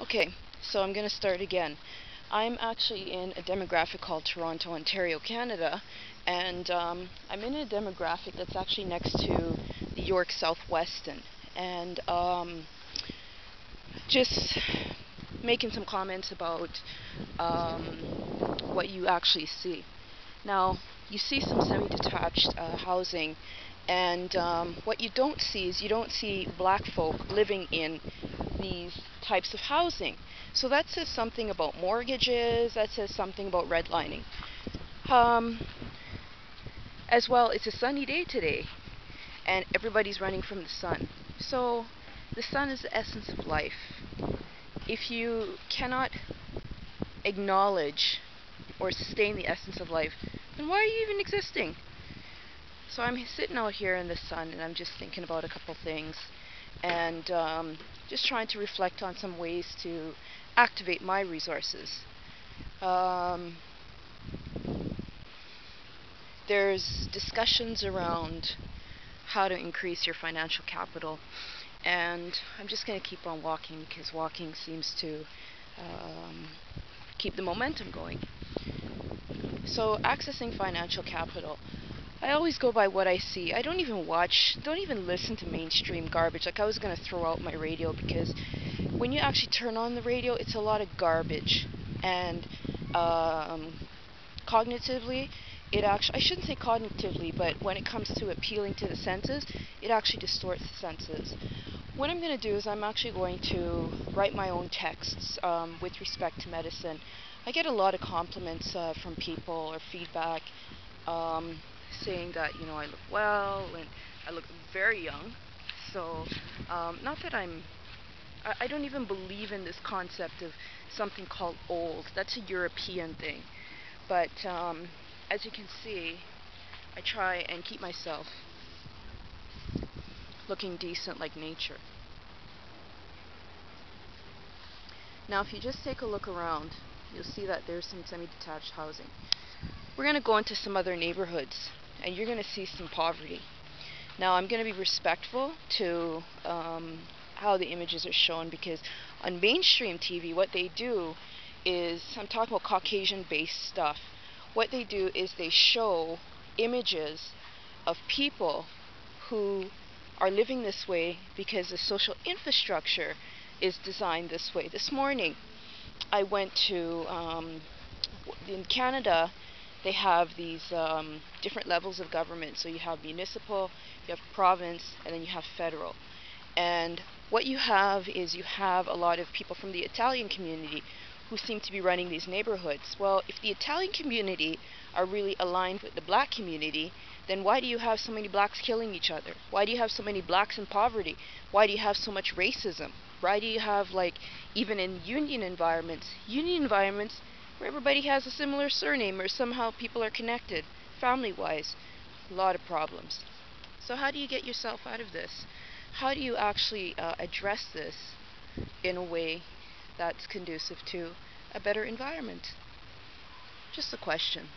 Okay, so I'm going to start again. I'm actually in a demographic called Toronto, Ontario, Canada, and I'm in a demographic that's actually next to the York South Weston. And just making some comments about what you actually see. Now, you see some semi-detached housing, and what you don't see is you don't see black folk living in these types of housing. So that says something about mortgages, that says something about redlining. Um, as well, it's a sunny day today, and everybody's running from the sun. So the sun is the essence of life. If you cannot acknowledge or sustain the essence of life, then why are you even existing? So I'm sitting out here in the sun, and I'm just thinking about a couple things, and just trying to reflect on some ways to activate my resources. Um, there's discussions around how to increase your financial capital, and I'm just going to keep on walking because walking seems to um, keep the momentum going. So accessing financial capital, I always go by what I see. I don't even listen to mainstream garbage. Like, I was going to throw out my radio because when you actually turn on the radio, it's a lot of garbage. And cognitively, I shouldn't say cognitively, but when it comes to appealing to the senses, it actually distorts the senses. What I'm going to do is I'm actually going to write my own texts with respect to medicine. I get a lot of compliments from people or feedback um, saying that, I look well and I look very young. So, not that I don't even believe in this concept of something called old. That's a European thing. But as you can see, I try and keep myself looking decent like nature. Now, if you just take a look around, you'll see that there's some semi-detached housing. We're going to go into some other neighborhoods, and you're going to see some poverty. Now, I'm going to be respectful to how the images are shown, because on mainstream TV, what they do is, I'm talking about Caucasian-based stuff, what they do is they show images of people who are living this way because the social infrastructure is designed this way. This morning, I went to, in Canada, they have these different levels of government. So you have municipal, you have province, and then you have federal. And what you have is you have a lot of people from the Italian community who seem to be running these neighborhoods. Well, if the Italian community are really aligned with the black community, then why do you have so many blacks killing each other? Why do you have so many blacks in poverty? Why do you have so much racism? Why do you have, like, even in union environments where everybody has a similar surname or somehow people are connected, family-wise? A lot of problems. So how do you get yourself out of this? How do you actually address this in a way that's conducive to a better environment? Just a question.